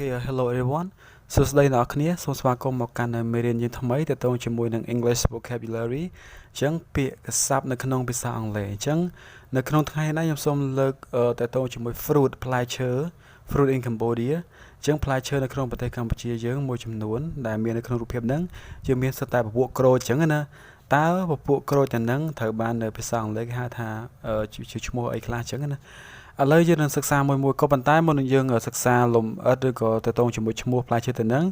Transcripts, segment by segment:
Okay, hello everyone. សួស្តីអ្នកនរគ្នាសូមស្វាគមន៍មកកាន់មេរៀនយើងថ្មីទាក់ទងជាមួយនឹង English vocabulary អញ្ចឹងពាក្យស័ព្ទនៅក្នុងភាសាអង់គ្លេសអញ្ចឹងនៅក្នុងថ្ងៃនេះខ្ញុំសូមលើកទាក់ទងជាមួយ fruit ផ្លែឈើ fruit in Cambodia អញ្ចឹងផ្លែឈើនៅក្នុងប្រទេសកម្ពុជាយើងមួយចំនួនដែលមាននៅក្នុងរូបភាពហ្នឹងយើងមានសិតតែពពួកក្រូចអញ្ចឹងណាតើពពួកក្រូចទាំងហ្នឹងត្រូវបាននៅភាសាអង់គ្លេសគេហៅថាជាឈ្មោះអីខ្លះអញ្ចឹងណាឥឡូវយើងនឹងសិក្សាមួយក៏ប៉ុន្តែមុននឹងយើងសិក្សាលំអិតឬក៏តទៅជាមួយឈ្មោះផ្លែឈើទៅនឹង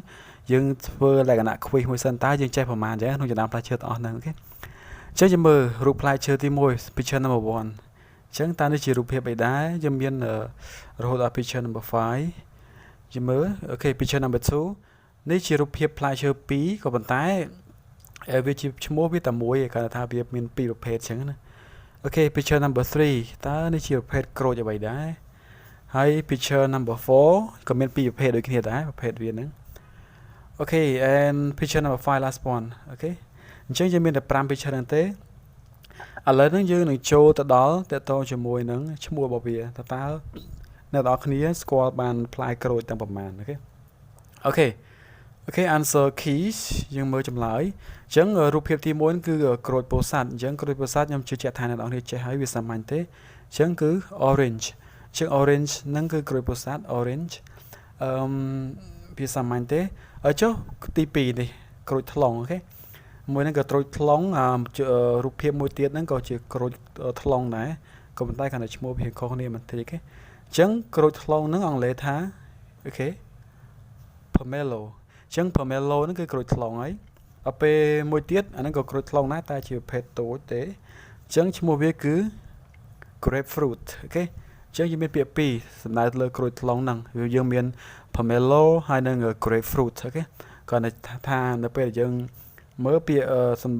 យើងធ្វើលក្ខណៈ quiz មួយសិនតើយើងចេះប្រមាណចឹងក្នុងចំណោមផ្លែឈើទាំងអស់ហ្នឹងអូខេអញ្ចឹងយើងមើលរូបផ្លែឈើទី1 picture number 1អញ្ចឹងតើនេះជារូបភាពអីដែរយើងមានរហូតដល់ picture number 5យើងមើលអូខេ picture number 2នេះជារូបភាពផ្លែឈើ2ក៏ប៉ុន្តែវាជាឈ្មោះវាតែមួយគាត់ថាវាមាន2ប្រភេទអញ្ចឹងណាអូខេ picture number 3តើនេះជាប្រភេទក្រូចអ្វីដែរហើយ picture number 4ក៏មាន2ប្រភេទដូចគ្នាដែរប្រភេទវាហ្នឹងអូខេ and picture number 5 last one អូខេអញ្ចឹងយើងមានតែ5 picture ហ្នឹងទេឥឡូវហ្នឹងយើងនឹងចូលទៅដល់តទៅជាមួយនឹងឈ្មោះរបស់វាតើអ្នកនរគ្នាស្គាល់បានផ្លែក្រូចទាំងប្រមាណអូខេanswer keys យើងមើលចម្លើយអញ្ចឹងរូបភាពទី1គឺក្រូចពោធិ៍សាត់អញ្ចឹងក្រូចពោធិ៍សាត់ខ្ញុំជឿជាក់ថាអ្នកនរគ្នាចេះហើយវាសាមញ្ញទេអញ្ចឹងគឺ orange អញ្ចឹង orange ហ្នឹងគឺក្រូចពោធិ៍សាត់ orange វាសាមញ្ញទេចុះទី2នេះក្រូចថ្លុងអូខេមួយហ្នឹងក៏ក្រូចថ្លុងរូបភាពមួយទៀតហ្នឹងក៏ជាក្រូចថ្លុងដែរក៏ប៉ុន្តែគាត់តែឈ្មោះវាខុសគ្នាបន្តិចអូខេអញ្ចឹងក្រូចថ្លុងហ្នឹងអង់គ្លេសថាអូខេ Pomeloអញ្ចឹង Pomelo ហ្នឹងគឺក្រូចថ្លុងហើយដល់ពេលមួយទៀតអាហ្នឹងក៏ក្រូចថ្លុងដែរតែជាប្រភេទតូចទេអញ្ចឹងឈ្មោះវាគឺ grapefruit អូខេអញ្ចឹងយើងមានពាក្យពីរសំដៅលើក្រូចថ្លុងហ្នឹងយើងមាន Pomelo ហើយនិង grapefruit អូខេគាត់ថានៅពេលយើងមើលពាក្យ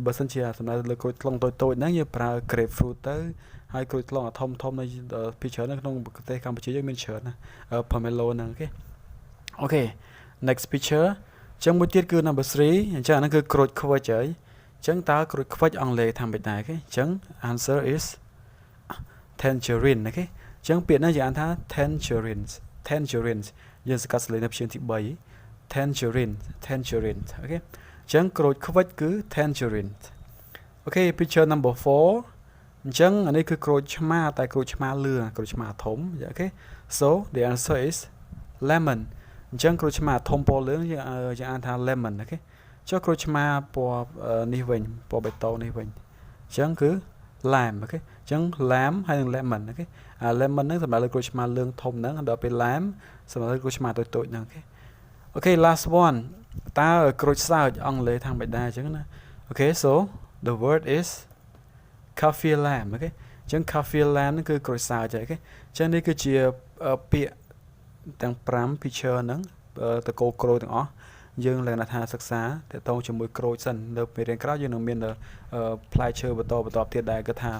បើសិនជាសំដៅលើក្រូចថ្លុងតូចហ្នឹងយើងប្រើ grapefruit ទៅហើយក្រូចថ្លុងធំនៅពីច្រើននៅក្នុងប្រទេសកម្ពុជាយើងមានច្រើនណា Pomelo ហ្នឹងអូខេ next picture អញ្ចឹងមួយទៀតគឺ number 3អញ្ចឹងអាហ្នឹងគឺក្រូចខ្វិចហើយអញ្ចឹងតើក្រូចខ្វិចអង់គ្លេសថាម៉េចដែរអូខេអញ្ចឹង answer is tangerine អូខេអញ្ចឹងពាក្យហ្នឹងយើងអានថា tangerines យើងសកាត់សលេងនៅព្យាង្គទី3 tangerine អូខេអញ្ចឹងក្រូចខ្វិចគឺ tangerine អូខេ picture number 4អញ្ចឹងអានេះគឺក្រូចឆ្មាតែក្រូចឆ្មាលឿងក្រូចឆ្មាធំអូខេ so the answer is lemonអញ្ចឹងក្រូចឆ្មាធំពណ៌លឿងយើងអានថា lemon អូខេចុះក្រូចឆ្មាពណ៌នេះវិញពណ៌បៃតងនេះវិញអញ្ចឹងគឺ lime អូខេអញ្ចឹង lime ហើយនិង lemon អូខេlemon ហ្នឹងសម្រាប់លើក្រូចឆ្មាលឿងធំហ្នឹងដល់ពេល lime សម្រាប់លើក្រូចឆ្មាតូចហ្នឹងអូខេ last one តើក្រូចសើចអង់គ្លេសថាម៉េចដែរអញ្ចឹងណាអូខេ so the word is Kaffir lamb អូខេអញ្ចឹង Kaffir lamb ហ្នឹងគឺក្រូចសើចអូខេអញ្ចឹងនេះគឺជាពាក្យទាំង5 picture ហ្នឹងតកោក្រូចទាំងអស់យើងលក្ខណៈថាសិក្សាតទៅជាមួយក្រូចសិននៅពេលរៀនក្រោយយើងនឹងមានផ្លែឈើបន្តទៀតដែរគាត់ថា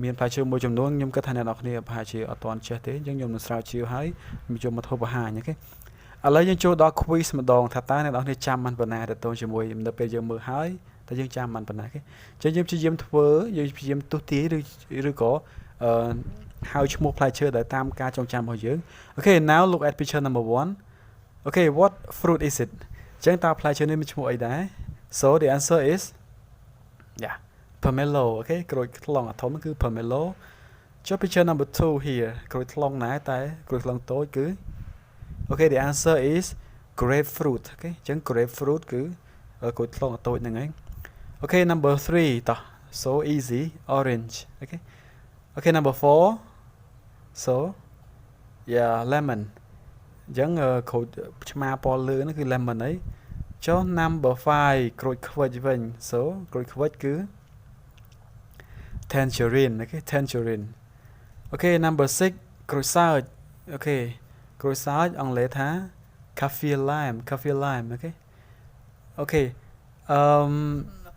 មានផ្លែឈើមួយចំនួនខ្ញុំគិតថាអ្នកនរគ្នាប្រហែលជាអត់ទាន់ចេះទេអញ្ចឹងខ្ញុំនឹងស្រាវជ្រាវហើយខ្ញុំមកធ្វើបង្ហាញអូខេឥឡូវយើងចូលដល់ quiz ម្ដងថាតើអ្នកនរគ្នាចាំបានប៉ុណ្ណាតទៅជាមួយនៅពេលយើងមើលហើយតើយើងចាំបានប៉ុណ្ណាគេអញ្ចឹងយើងព្យាយាមធ្វើយើងព្យាយាមទុះទាយឬក៏ហៅឈ្មោះផ្លែឈើដែលតាមការចងចាំរបស់យើងអូខេ now look at picture number 1 okay what fruit is it អញ្ចឹងតើផ្លែឈើនេះមានឈ្មោះអីដែរ so the answer is Pomelo អូខេក្រូចថ្លុងអាធំគឺ Pomelo ចុះ picture number 2 here ក្រូចថ្លុងដែរតែក្រូចថ្លុងតូចគឺអូខេ the answer is grapefruit អូខេអញ្ចឹង grapefruit គឺក្រូចថ្លុងតូចហ្នឹងឯងអូខេ number 3 តោះ so easy orange អូខេ number 4 so lemon អញ្ចឹងក្រូចឆ្មាពណ៌លឿងហ្នឹងគឺ lemon ហើយចុះ number 5ក្រូចខ្វិចវិញ so ក្រូចខ្វិចគឺ tangerine អូខេ tangerine អូខេ number 6ក្រូចសើចអូខេក្រូចសើចអង់គ្លេសថា Kaffir lime អូខេ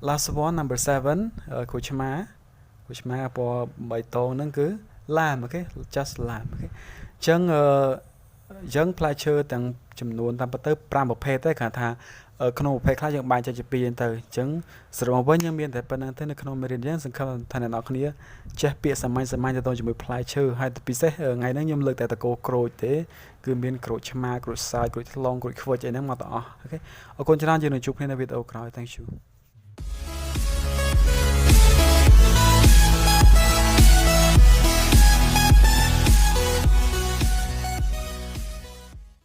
last one number 7ក្រូចឆ្មាពណ៌បៃតងហ្នឹងគឺ lime អូខេ just lime អូខេអញ្ចឹងផ្លែឈើទាំងចំនួនតាមពិតទៅ5ប្រភេទទេគាត់ថា ក្នុងប្រភេទខ្លះយើងបែងចែកជាពីរទៅអញ្ចឹងសរុបមកវិញយើងមានតែប៉ុណ្្នឹងទេនៅក្នុងមេរៀនយើងសង្ឃឹមថាអ្នកនរគ្នាចេះពាក្យសាមញ្ញទៅជាមួយផ្លែឈើហើយពិសេសថ្ងៃហ្នឹងខ្ញុំលើកតែតកោក្រូចទេគឺមានក្រូចឆ្មាក្រូចសើចក្រូចថ្លុងក្រូចខ្វិចអីហ្នឹងមកទាំងអស់អូខេអរគុណច្រើនយើងនឹងជួបគ្នានៅវីដេអូក្រោយ Thank you